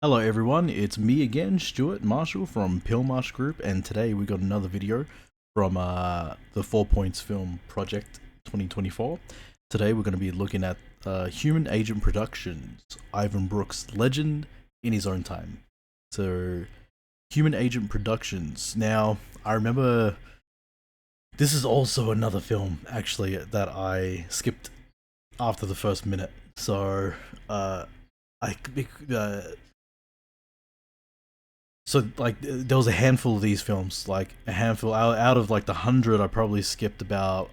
Hello everyone, it's me again, Stuart Marshall from Pillmarsh Group, and today we got another video from the 4 Points Film Project 2024. Today we're going to be looking at Human Agent Productions, Ivan Brooks' legend in his own time. So, Human Agent Productions. Now, I remember this is also another film, actually, that I skipped after the first minute. So, I So like there was a handful of these films, like a handful out of like the 100. I probably skipped about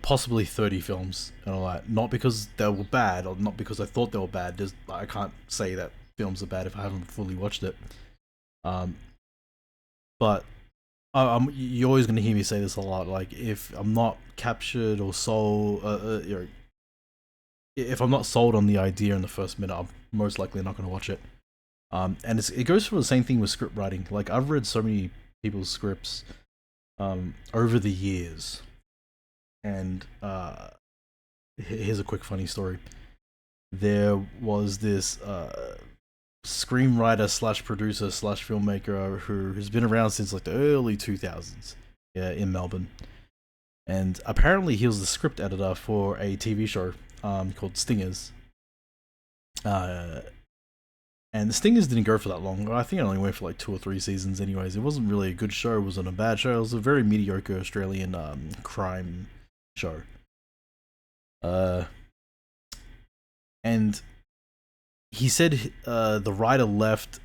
possibly 30 films and all that. Not because they were bad, or not because I thought they were bad. I can't say that films are bad if I haven't fully watched it. Um, but you're always gonna hear me say this a lot. Like if I'm not captured or sold, if I'm not sold on the idea in the first minute, I'm most likely not gonna watch it. And it goes for the same thing with script writing. Like I've read so many people's scripts over the years, and here's a quick funny story. There was this screenwriter slash producer slash filmmaker who has been around since like the early 2000s, yeah, in Melbourne, and apparently he was the script editor for a TV show called Stingers. And the Stingers didn't go for that long. I think it only went for like 2 or 3 seasons anyways. It wasn't really a good show, it wasn't a bad show. It was a very mediocre Australian crime show. And he said the writer left,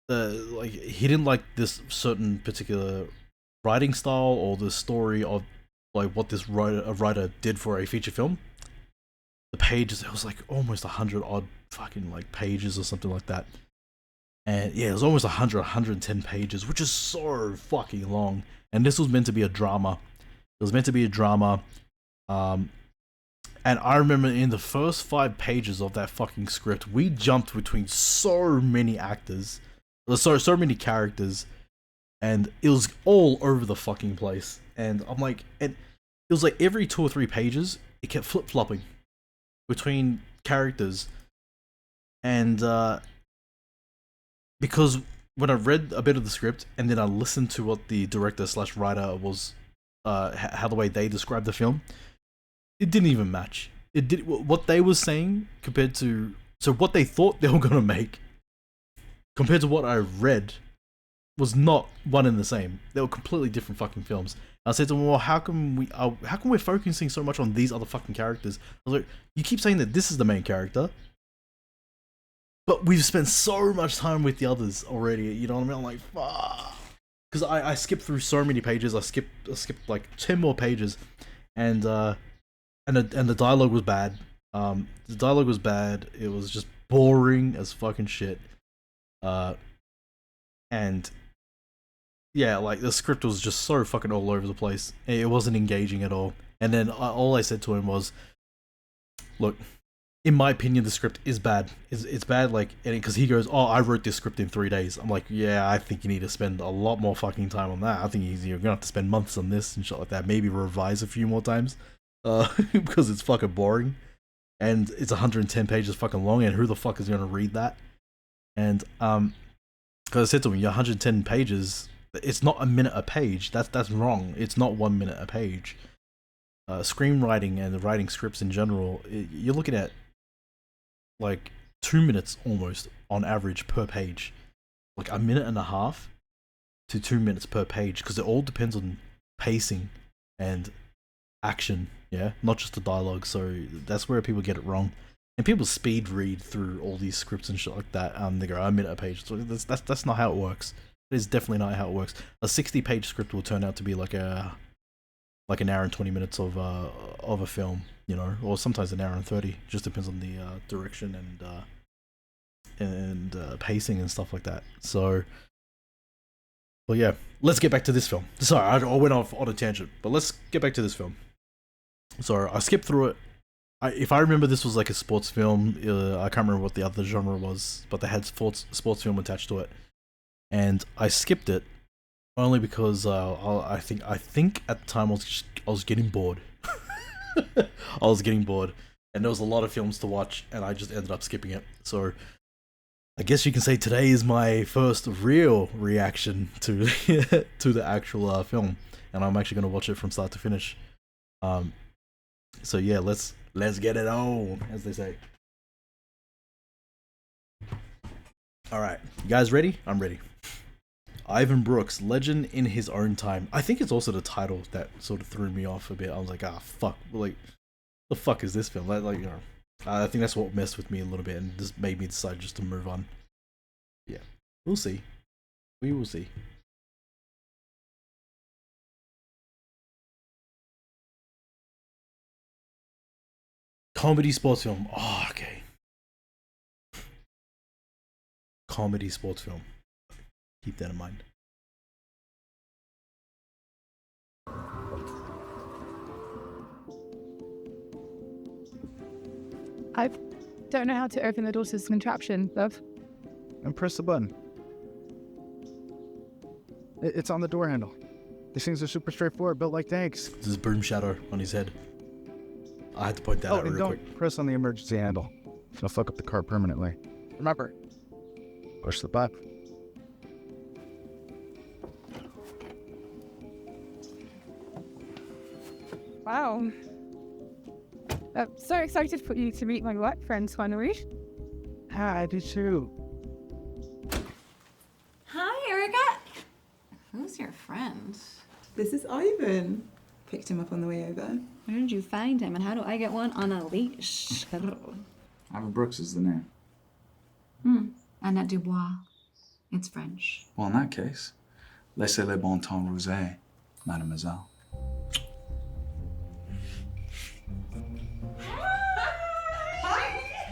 like he didn't like this certain particular writing style or the story of like what this writer did for a feature film. The pages, it was like almost 100 odd fucking like pages or something like that. And yeah, it was almost 110 pages, which is so fucking long. And this was meant to be a drama. It was meant to be a drama. And I remember in the first 5 pages of that fucking script, we jumped between so many actors, so many characters, and it was all over the fucking place. And I'm like, and it was like every 2 or 3 pages, it kept flip flopping between characters. And because when I read a bit of the script and then I listened to what the director slash writer was, how the way they described the film, it didn't even match. It did what they were saying compared to what they thought they were gonna make compared to what I read was not one and the same. They were completely different fucking films. I said to them, well, how come we're focusing so much on these other fucking characters? I was like, you keep saying that this is the main character, but we've spent so much time with the others already. You know what I mean? I'm like, fuck. Because I skipped through so many pages. I skipped like 10 more pages, and the dialogue was bad. The dialogue was bad. It was just boring as fucking shit. And yeah, like the script was just so fucking all over the place. It wasn't engaging at all. And then all I said to him was, look, in my opinion, the script is bad. It's bad, like, because he goes, oh, I wrote this script in 3 days. I'm like, yeah, I think you need to spend a lot more fucking time on that. I think you're gonna have to spend months on this and shit like that. Maybe revise a few more times, because it's fucking boring, and it's 110 pages fucking long. And who the fuck is gonna read that? And because I said to him, you're 110 pages. It's not a minute a page. That's wrong. It's not 1 minute a page. Screenwriting and writing scripts in general, you're looking at like 2 minutes almost on average per page, like a minute and a half to 2 minutes per page, because it all depends on pacing and action, yeah, not just the dialogue. So that's where people get it wrong, and people speed read through all these scripts and shit like that. They go a minute a page. So that's not how it works. It is definitely not how it works. A 60-page script will turn out to be like an hour and 20 minutes of a film, you know, or sometimes an hour and 30. Just depends on the direction and pacing and stuff like that. So, well, yeah, let's get back to this film. Sorry, I went off on a tangent, but let's get back to this film. So I skipped through it. If I remember, this was like a sports film. I can't remember what the other genre was, but they had sports film attached to it, and I skipped it only because I think at the time I was getting bored. I was getting bored. and there was a lot of films to watch, and I just ended up skipping it. So I guess you can say today is my first real reaction to to the actual film, and I'm actually gonna watch it from start to finish. So yeah, let's get it on, as they say. All right, you guys ready? I'm ready. Ivan Brooks, Legend in His Own Time. I think it's also the title that sort of threw me off a bit. I was like, fuck, like, the fuck is this film? Like, you know, I think that's what messed with me a little bit and just made me decide just to move on. Yeah, we'll see. We will see. Comedy sports film. Oh, okay. Comedy sports film. Keep that in mind. I don't know how to open the door to this contraption, love. And press the button. It's on the door handle. These things are super straightforward, built like tanks. This is Broom Shadow on his head. I had to point that out and real don't quick. press on the emergency handle. It'll fuck up the car permanently. Remember, push the button. Wow. So excited for you to meet my work friends finally. I do too. Hi, Erica. Who's your friend? This is Ivan. Picked him up on the way over. Where did you find him, and how do I get one on a leash? Ivan Brooks is the name. Annette Dubois. It's French. Well, in that case, laissez le bon temps rosé, mademoiselle.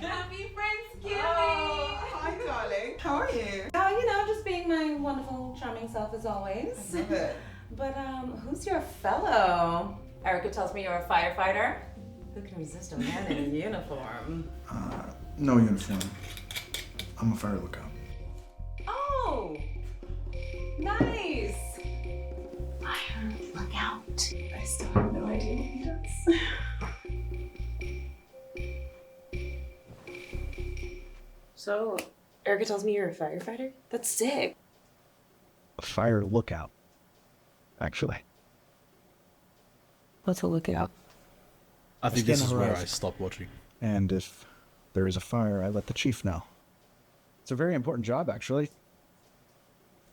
Happy Friendsgiving! Hi, darling. How are you? Oh, you know, just being my wonderful, charming self as always. I love it. But who's your fellow? Erica tells me you're a firefighter. Who can resist a man in uniform? No uniform. I'm a fire lookout. Oh, nice. Fire, look out. I still have no idea what he does. So, Erica tells me you're a firefighter? That's sick. A fire lookout. Actually. What's a lookout? I think Scan this the is where I horizon. stopped watching. And if there is a fire, I let the chief know. It's a very important job, actually.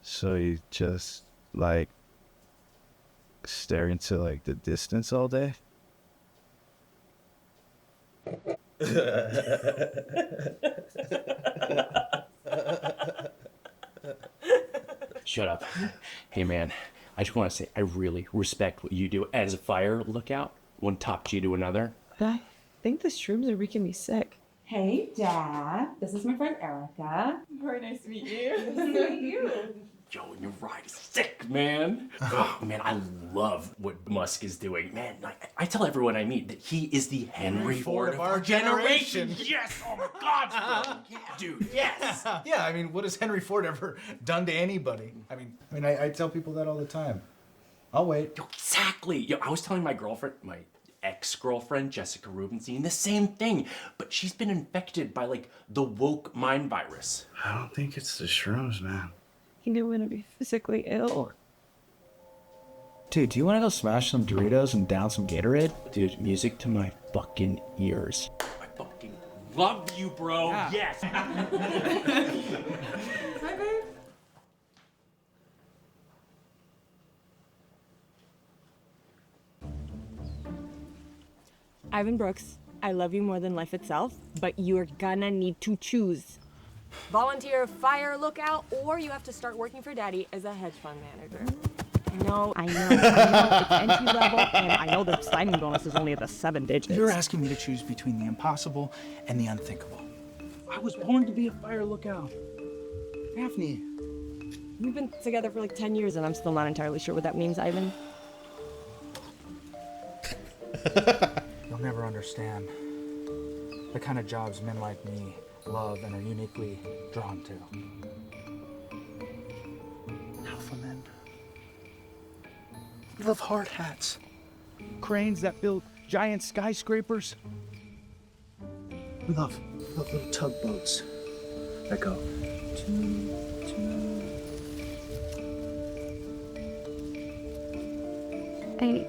So you just, like, stare into, like, the distance all day? Shut up. Hey, man, I just want to say I really respect what you do as a fire lookout, one top G to another. I think the shrooms are making me sick. Hey, Dad. This is my friend Erica. Very nice to meet you. Nice to meet you. Yo, your ride is sick, man. Oh, man, I love what Musk is doing. Man, I tell everyone I meet that he is the Henry Ford of our generation. Yes! Oh, my God, bro. Yeah, dude, yes! Yeah, I mean, what has Henry Ford ever done to anybody? I tell people that all the time. I'll wait. Yo, exactly. Yo, I was telling my girlfriend, my ex-girlfriend, Jessica Rubenstein, the same thing. But she's been infected by, like, the woke mind virus. I don't think it's the shrooms, man. You're gonna be physically ill. Dude, do you want to go smash some Doritos and down some Gatorade? Dude, music to my fucking ears. I fucking love you, bro. Yes. Hi, babe. Ivan Brooks, I love you more than life itself, but you're gonna need to choose. Volunteer fire lookout, or you have to start working for Daddy as a hedge fund manager. I know, it's entry level, and I know the signing bonus is only at the 7 digits. You're asking me to choose between the impossible and the unthinkable. I was born to be a fire lookout. Daphne. We've been together for like 10 years, and I'm still not entirely sure what that means, Ivan. You'll never understand the kind of jobs men like me love and are uniquely drawn to. Alpha men. We love hard hats. Cranes that build giant skyscrapers. We love little tugboats that go. Hey,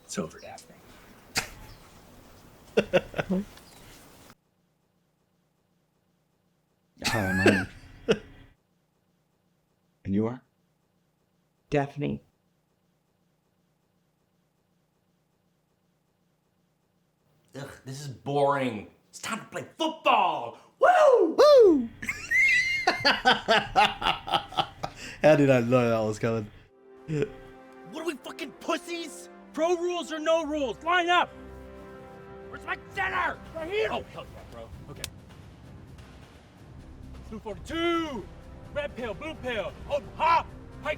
It's over, Daphne. Hi, I'm Ivan. And you are? Daphne. Ugh, this is boring. It's time to play football. Woo! Woo! How did I know that was coming? What are we, fucking pussies? Pro rules or no rules? Line up! Where's my center? Right here! Oh, hell yeah, bro. Okay. Blue 42! Red pill, blue pill. Oh, ha! Hi!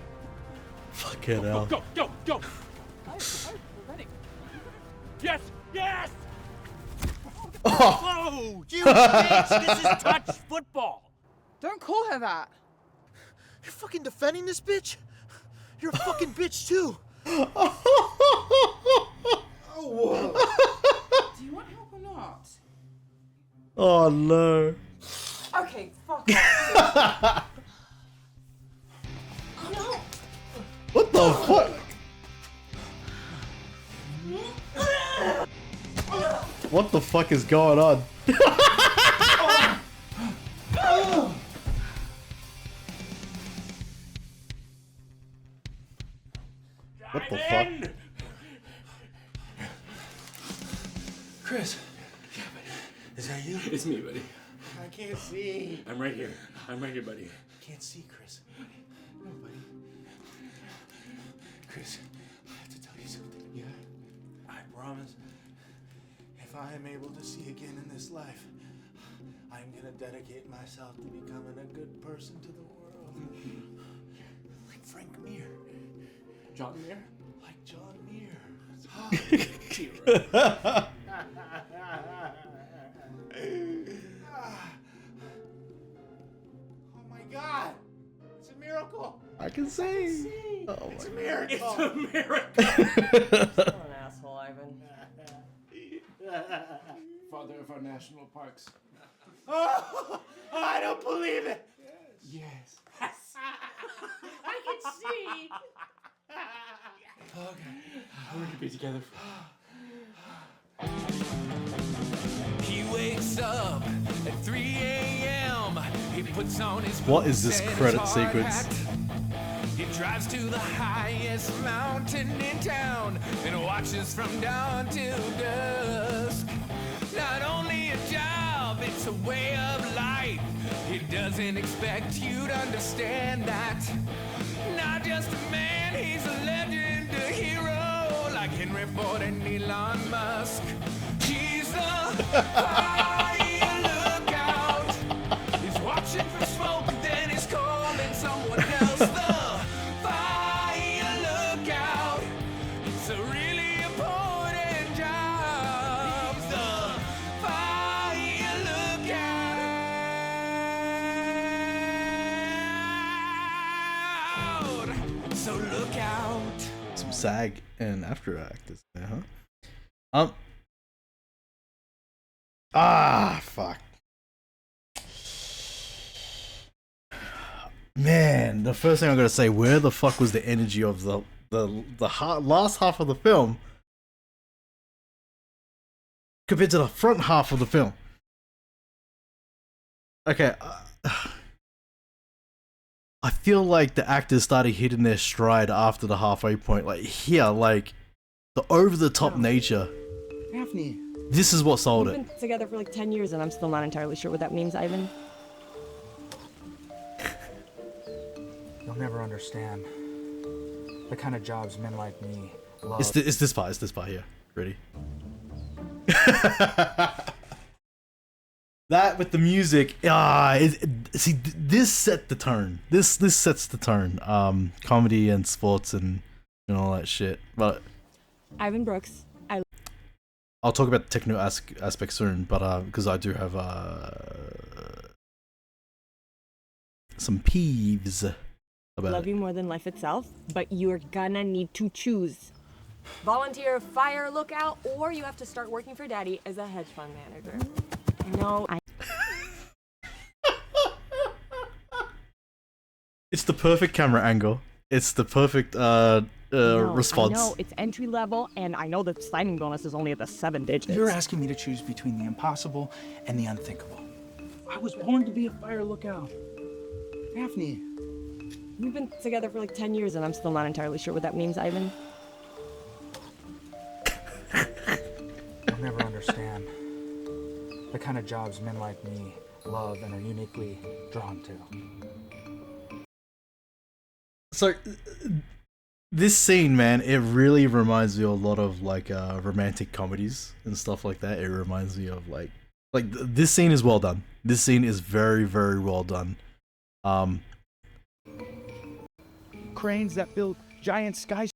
Fucking Go, hell. go, go, go! Yes! Yes! Whoa! You bitch! This is touch football! don't call her that. You're fucking defending this bitch? You're a fucking bitch too. Oh, whoa. Do you want help or not? Oh no. Okay, fuck off. What the fuck? What the fuck is going on? What the fuck? Chris. Is that you? It's me, buddy. I can't see. I'm right here. I'm right here, buddy. Can't see, Chris. No, buddy. Chris, I have to tell you something. Yeah? I promise, if I am able to see again in this life, I'm gonna dedicate myself to becoming a good person to the world. Like Frank Mir. John Mayer? Like John Muir. Oh my God! It's a miracle! I can see. Oh It's my a miracle! It's a miracle! What an asshole, Ivan. Father of our national parks. Oh, I don't believe it! Yes. I can see! Okay. We're gonna be together. He wakes up at 3 a.m. He puts on his What is this boots and credit his hard sequence? hat. He drives to the highest mountain in town and watches from dawn till dusk. Not only a job, it's a way of life. He doesn't expect you to understand that. Not just a man, he's a legend, a hero, like Henry Ford and Elon Musk. He's the fire lookout. He's watching for smoke, then he's calling someone else. The fire lookout. It's a really important job. The fire lookout. So look out. Some SAG and After Actors there, huh? Fuck. Man, the first thing I'm gonna say, where the fuck was the energy of the last half of the film compared to the front half of the film? Okay, I feel like the actors started hitting their stride after the halfway point. Like here, like the over-the-top nature. Daphne. This is what sold We've it. been together for like 10 years and I'm still not entirely sure what that means, Ivan. You'll never understand the kind of jobs men like me love. It's this part. It's this part here. Ready? That with the music, see, this set the tone. This sets the tone. Comedy and sports and all that shit. But Ivan Brooks, I'll talk about the technical aspect soon. But because I do have some peeves. about Love it. you more than life itself, but you're gonna need to choose. Volunteer fire lookout, or you have to start working for Daddy as a hedge fund manager. I know. It's the perfect camera angle. It's the perfect response. I know it's entry level, and I know the signing bonus is only at the 7 digits. You're asking me to choose between the impossible and the unthinkable. I was born to be a fire lookout. Daphne. We've been together for like 10 years, and I'm still not entirely sure what that means, Ivan. You'll never understand the kind of jobs men like me love and are uniquely drawn to. So, this scene, man, it really reminds me a lot of like romantic comedies and stuff like that. It reminds me of this scene is well done. This scene is very, very well done. Cranes that build giant skys.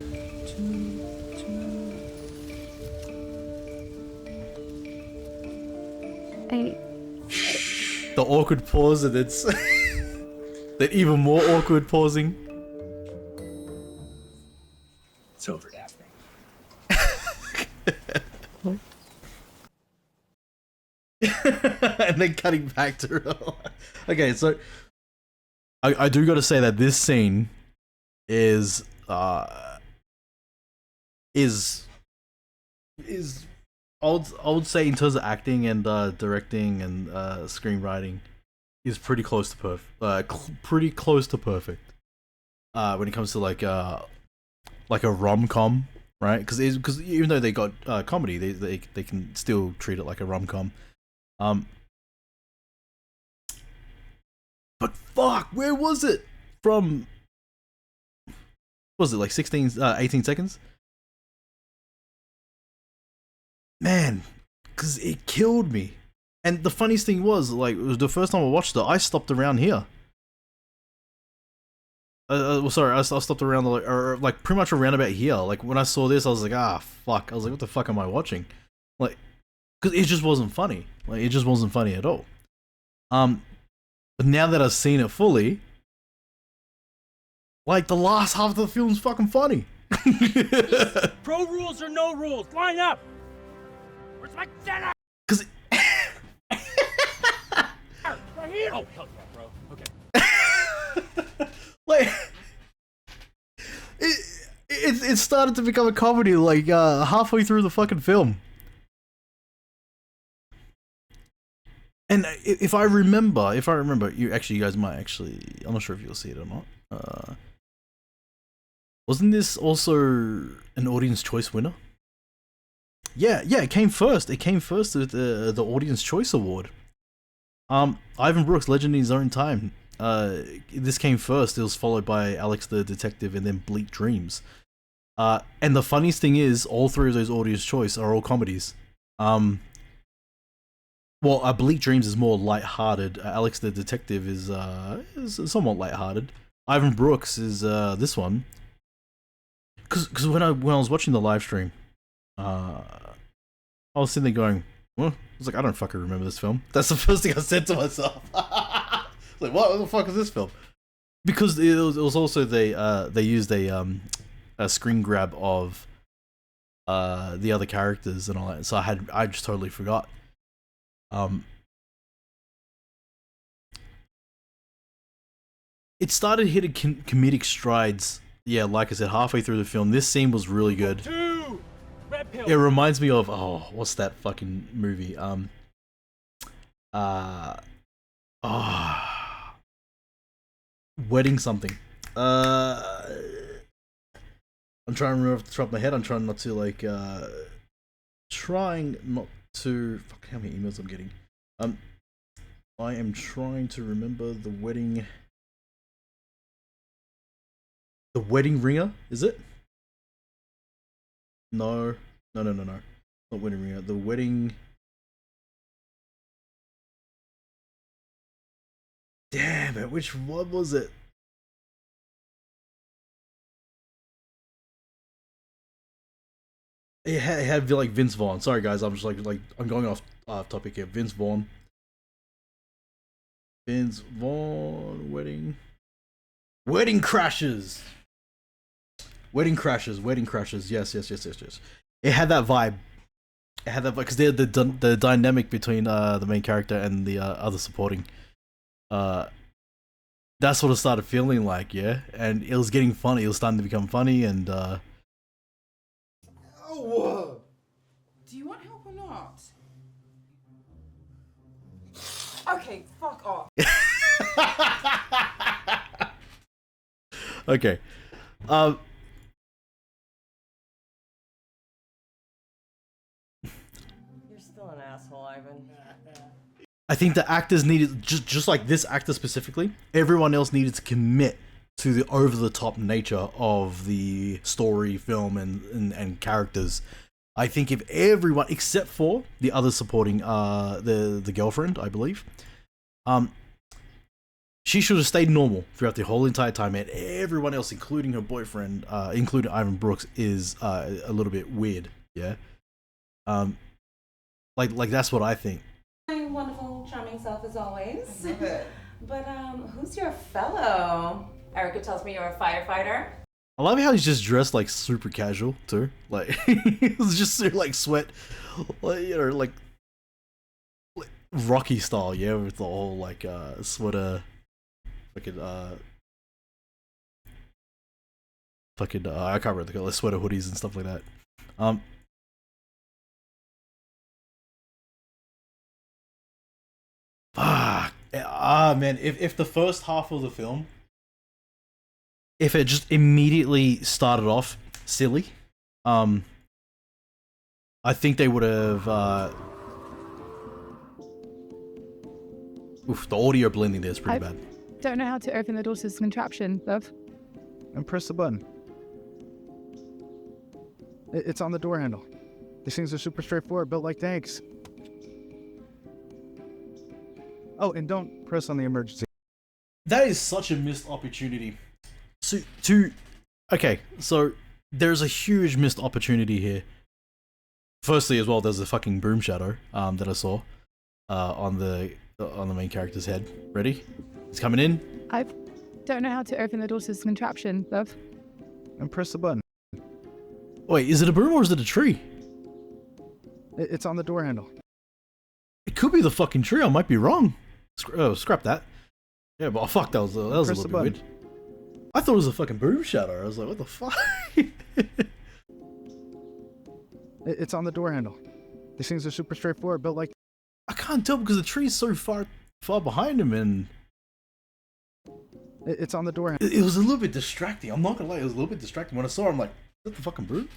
The awkward pause, and it's that even more awkward pausing. It's over, Daphne. And then cutting back to her. Okay, so I do got to say that this scene is I would say in terms of acting and directing and screenwriting is pretty close to perfect. When it comes to like a rom-com, right? Because even though they got comedy, they can still treat it like a rom-com. But fuck, where was it from? Was it like 18 seconds? Man, because it killed me. And the funniest thing was, like, it was the first time I watched it, I stopped around here. Sorry, I stopped around, like, pretty much around about here. Like, when I saw this, I was like, ah, fuck. I was like, what the fuck am I watching? Like, because it just wasn't funny. Like, it just wasn't funny at all. But now that I've seen it fully, like, the last half of the film's fucking funny. Pro rules or no rules, line up! Where's my dinner? Because right here! Oh, hell yeah, bro. Okay. like, it started to become a comedy, like, halfway through the fucking film. And if I remember, you guys might actually, I'm not sure if you'll see it or not. Wasn't this also an Audience Choice winner? Yeah, it came first. It came first with the Audience Choice Award. Ivan Brooks, Legend in His Own Time. This came first. It was followed by Alex the Detective and then Bleak Dreams. And the funniest thing is, all three of those Audience Choice are all comedies. Well, Bleak Dreams is more light-hearted. Alex the Detective is somewhat light-hearted. Ivan Brooks is this one. Because when I was watching the live stream, I was sitting there going, well, I was like, I don't fucking remember this film. That's the first thing I said to myself. Like, what the fuck is this film? Because it was also they used a screen grab of the other characters and all that, so I just totally forgot. It started hitting comedic strides. Yeah, like I said, halfway through the film, this scene was really good. It reminds me of, oh, what's that fucking movie? Wedding something. I'm trying to remember off the top of my head. I'm trying not to fuck, how many emails I'm getting. I am trying to remember the wedding. The Wedding Ringer, is it? No. Not Wedding Ringer. The Wedding. Damn it! Which one was it? It had like Vince Vaughn. Sorry guys, I'm just like I'm going off topic here. Vince Vaughn Wedding. Wedding Crashers. Wedding Crashers. Yes. It had that vibe. It had that because they're the dynamic between the main character and the other supporting. That's what it started feeling like, yeah. And it was getting funny. It was starting to become funny, and Oh! Do you want help or not? Okay, fuck off. okay. You're still an asshole, Ivan. I think the actors needed, just like this actor specifically, everyone else needed to commit to the over-the-top nature of the story, film, and characters. I think if everyone, except for the other supporting, the girlfriend, I believe, she should have stayed normal throughout the whole entire time, and everyone else, including her boyfriend, including Ivan Brooks, is a little bit weird, yeah? Like that's what I think. My wonderful, charming self as always. I love it. But who's your fellow? Erica tells me you're a firefighter. I love how he's just dressed like super casual too. Like he's just like sweat, like, you know, like Rocky style, yeah, with the whole like sweater, fucking I can't remember the color, sweater hoodies and stuff like that. Fuck. Man, if the first half of the film, if it just immediately started off silly, I think they would have. Oof, the audio blending there is pretty bad. Don't know how to open the door to this contraption, love. And press the button. It's on the door handle. These things are super straightforward, built like tanks. Oh, and don't press on the emergency. That is such a missed opportunity. So there's a huge missed opportunity here. Firstly, as well, there's a fucking broom shadow that I saw on the main character's head. Ready? It's coming in. I don't know how to open the door to this contraption, love. And press the button. Wait, is it a broom or is it a tree? It's on the door handle. It could be the fucking tree. I might be wrong. Scrap that. Yeah, but fuck, that was a little bit weird. I thought it was a fucking broom shadow. I was like, what the fuck? It's on the door handle. These things are super straightforward, built like. I can't tell because the tree's so far behind him, and it's on the door handle. It was a little bit distracting. I'm not gonna lie, it was a little bit distracting when I saw it. I'm like, is that the fucking broom?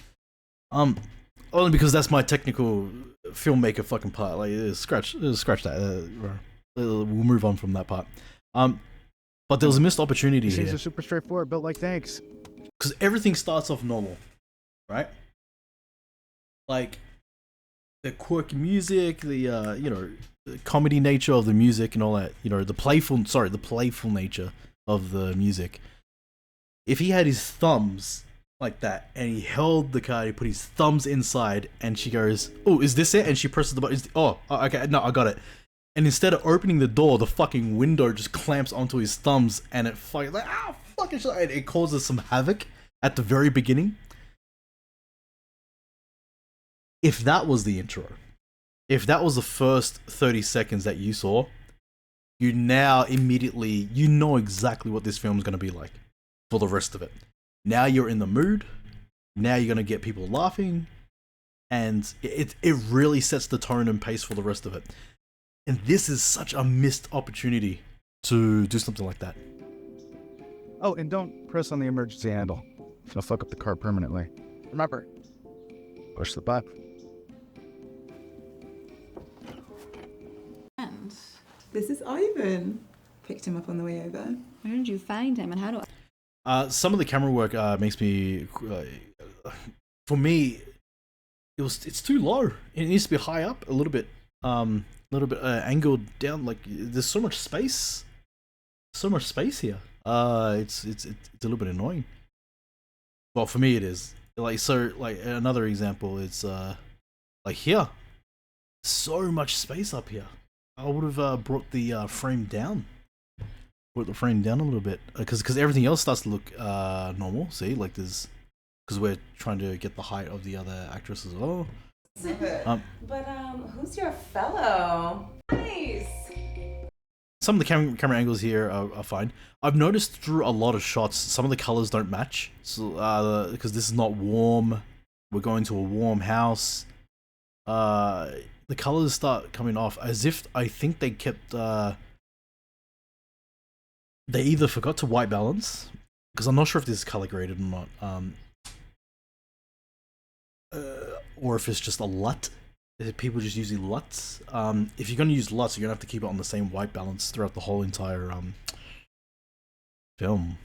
Only because that's my technical filmmaker fucking part. Like, scratch that. We'll move on from that part. But there was a missed opportunity These here. things are super straightforward, built like tanks. Because everything starts off normal, right? Like the quirky music, the the comedy nature of the music and all that. You know, the playful nature of the music. If he had his thumbs like that and he held the card, he put his thumbs inside, and she goes, "Oh, is this it?" And she presses the button. Okay, no, I got it. And instead of opening the door, the fucking window just clamps onto his thumbs, and it fucking like fucking shit. And it causes some havoc at the very beginning. If that was the intro, if that was the first 30 seconds that you saw, you now immediately know exactly what this film is going to be like for the rest of it. Now you're in the mood. Now you're going to get people laughing, and it really sets the tone and pace for the rest of it. And this is such a missed opportunity to do something like that. Oh, and don't press on the emergency handle. It'll fuck up the car permanently. Remember, push the button. This is Ivan. Picked him up on the way over. Where did you find him and how do I? Some of the camera work makes me, for me, it's too low. It needs to be high up a little bit angled down. Like there's so much space here. It's a little bit annoying. Well, for me it is. Like another example, it's like here, so much space up here. I would have brought the frame down. put the frame down a little bit because everything else starts to look normal. See, like there's because we're trying to get the height of the other actress as well. But who's your fellow? Nice. Some of the camera angles here are fine. I've noticed through a lot of shots, some of the colors don't match. So because this is not warm, we're going to a warm house. The colors start coming off as if I think they kept. They either forgot to white balance, because I'm not sure if this is color graded or not. Or if it's just a LUT. People just using LUTs. If you're going to use LUTs, you're going to have to keep it on the same white balance throughout the whole entire film.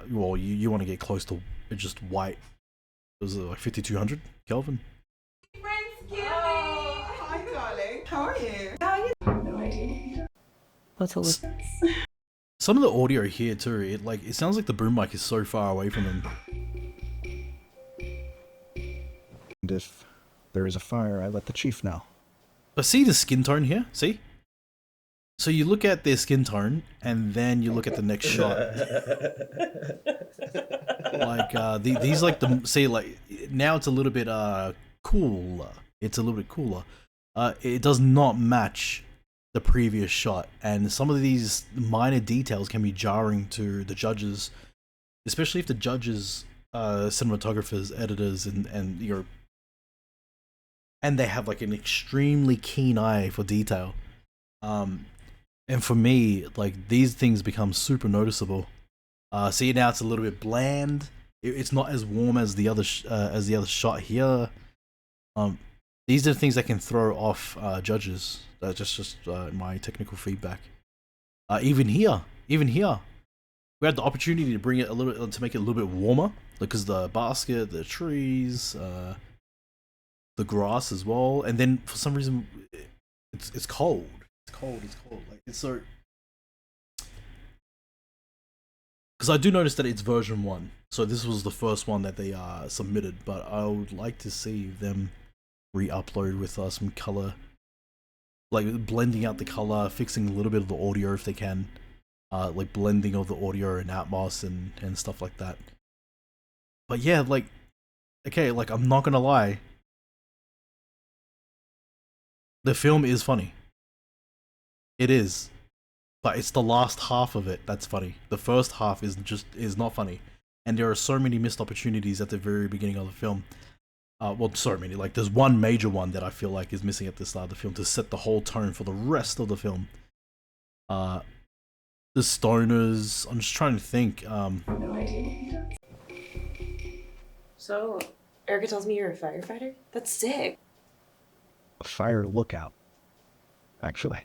Well, you want to get close to just white. Was it like 5200 Kelvin? Hi, darling. How are you? No idea. What's all this? Some of the audio here too, it sounds like the boom mic is so far away from them. And if there is a fire, I let the chief know. But see the skin tone here? See? So you look at their skin tone, and then you look at the next shot. Like, these like the... See, like, now it's a little bit, cooler. It's a little bit cooler. It does not match the previous shot, and some of these minor details can be jarring to the judges, especially if the judges, cinematographers, editors, and your... And they have like an extremely keen eye for detail. And for me, like these things become super noticeable. See now it's a little bit bland. It's not as warm as the other shot here. These are the things that can throw off judges. That's just my technical feedback. Even here, we had the opportunity to bring it a little, to make it a little bit warmer, because the basket, the trees, the grass as well, and then for some reason it's cold. It's cold. Like it's so. Because I do notice that it's version 1, so this was the first one that they submitted. But I would like to see them re-upload with some color, like blending out the color, fixing a little bit of the audio if they can, like blending of the audio and Atmos and stuff like that. But yeah, like, okay, like I'm not gonna lie. The film is funny. It is. But it's the last half of it that's funny. The first half is not funny. And there are so many missed opportunities at the very beginning of the film. Well, so many. Like, there's one major one that I feel like is missing at the start of the film to set the whole tone for the rest of the film. The stoners... I'm just trying to think. No idea. So, Erica tells me you're a firefighter? That's sick. A fire lookout, actually.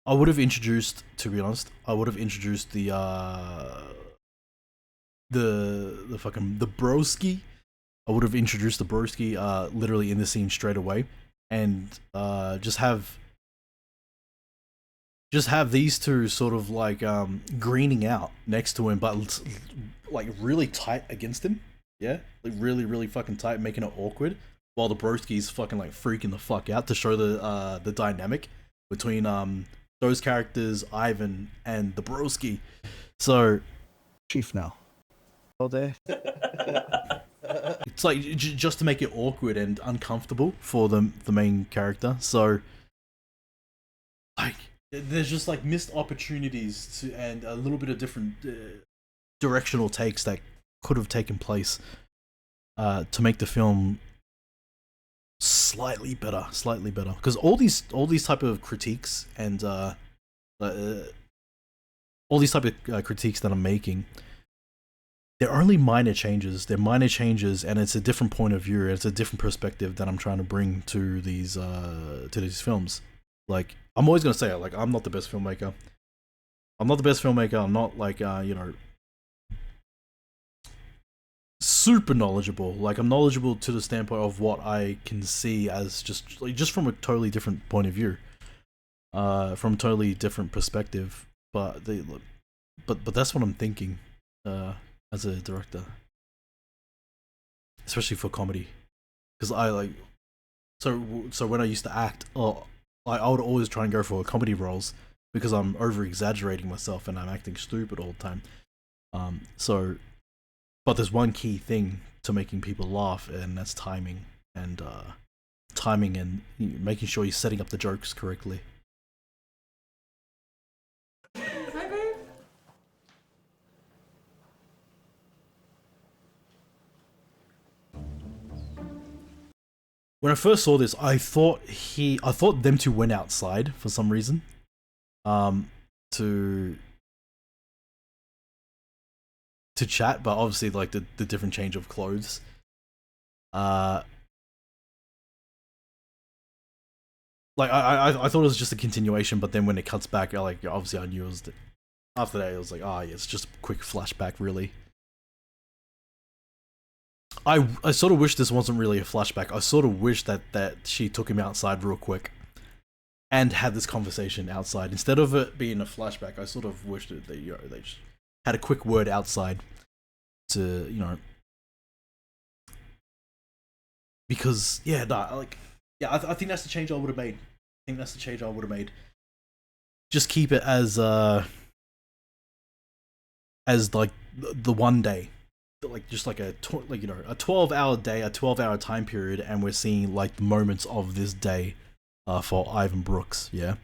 I would have introduced, to be honest, the broski. I would have introduced the broski literally in the scene straight away, and just have these two sort of like greening out next to him, but like really tight against him. Yeah, like really fucking tight, making it awkward, while the broski's fucking like freaking the fuck out to show the dynamic between those characters, Ivan and the broski. So chief now all day. It's like just to make it awkward and uncomfortable for the main character. So like there's just like missed opportunities to, and a little bit of different directional takes that could have taken place to make the film slightly better, because all these type of critiques and all these type of critiques that I'm making, they're only minor changes. They're minor changes, and it's a different point of view. It's a different perspective that I'm trying to bring to these films. Like, I'm always gonna say it. Like, I'm not the best filmmaker. I'm not like super knowledgeable. Like, I'm knowledgeable to the standpoint of what I can see as just from a totally different point of view, from a totally different perspective. But that's what I'm thinking as a director, especially for comedy, because I like so when I used to act, I would always try and go for comedy roles, because I'm over exaggerating myself and I'm acting stupid all the time. So, but there's one key thing to making people laugh, and that's timing and making sure you're setting up the jokes correctly. Hi, babe. When I first saw this, I thought them two went outside for some reason, to chat, but obviously like the different change of clothes. Like I thought it was just a continuation, but then when it cuts back, obviously I knew it was. After that, it was like, yeah, it's just a quick flashback, really. I sort of wish this wasn't really a flashback. I sort of wish that she took him outside real quick and had this conversation outside instead of it being a flashback. I sort of wished that they just had a quick word outside to, because I think that's the change I would have made. Just keep it as like the one day, like just like a 12-hour day, a 12-hour time period, and we're seeing like the moments of this day for Ivan Brooks, yeah.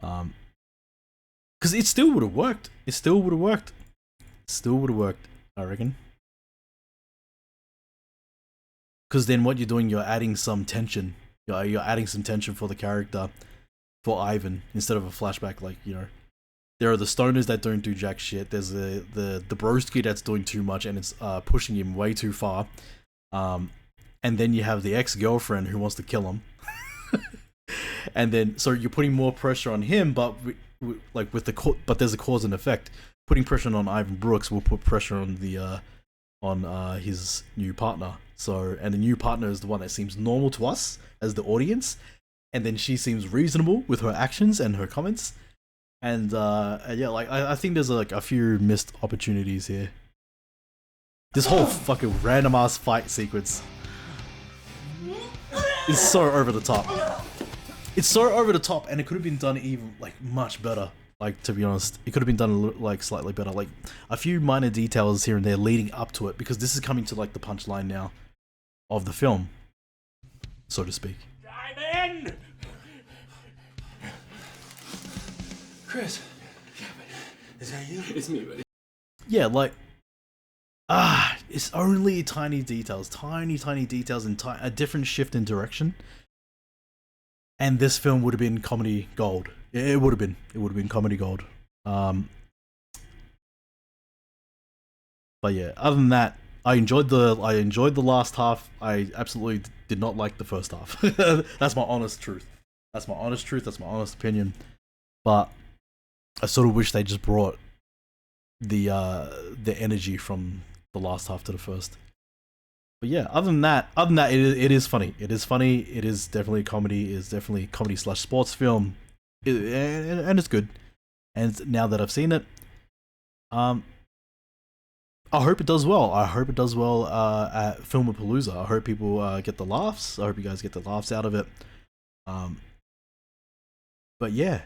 Because it still would have worked. I reckon. Because then what you're doing, you're adding some tension. You're adding some tension for the character, for Ivan, instead of a flashback. Like, there are the stoners that don't do jack shit. There's the broski that's doing too much and it's pushing him way too far. And then you have the ex-girlfriend who wants to kill him. And then so you're putting more pressure on him, but but there's a cause and effect. Putting pressure on Ivan Brooks will put pressure on the on his new partner. So, and the new partner is the one that seems normal to us as the audience, and then she seems reasonable with her actions and her comments. And yeah, like I think there's like a few missed opportunities here. This whole fucking random ass fight sequence is so over the top. It's so over the top, and it could have been done even like much better. Like, to be honest, it could have been done like slightly better. Like a few minor details here and there leading up to it, because this is coming to like the punchline now of the film, so to speak. Diamond! Chris. Is that you? It's me, buddy. Yeah, like, it's only tiny details and a different shift in direction, and this film would have been comedy gold. It would have been comedy gold. But yeah, other than that, I enjoyed the last half. I absolutely did not like the first half. That's my honest truth. That's my honest opinion. But I sort of wish they just brought the energy from the last half to the first. But yeah, other than that, it is funny. It is funny. It is definitely comedy. It is definitely comedy / sports film. And it's good. And now that I've seen it, I hope it does well. I hope it does well at Filmapalooza. I hope people get the laughs. I hope you guys get the laughs out of it. But yeah,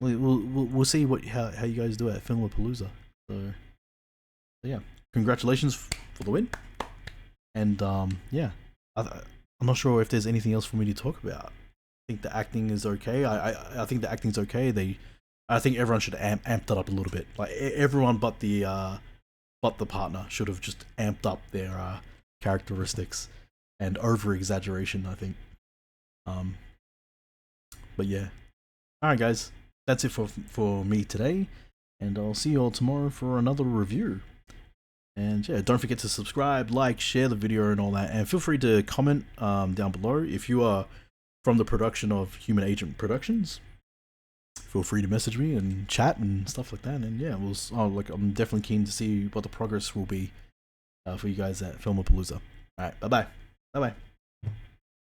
we'll see how you guys do it at Filmapalooza. So yeah, congratulations for the win. And yeah, I'm not sure if there's anything else for me to talk about. I think the acting is okay. I think the acting's okay. I think everyone should amp it up a little bit. Like everyone but the partner should have just amped up their characteristics and over exaggeration, I think. But yeah. Alright guys, that's it for me today, and I'll see you all tomorrow for another review. And yeah, don't forget to subscribe, like, share the video and all that, and feel free to comment down below if you are from the production of Human Agent Productions. Feel free to message me and chat and stuff like that. And yeah, I'm definitely keen to see what the progress will be for you guys at Filmapalooza. All right, bye bye.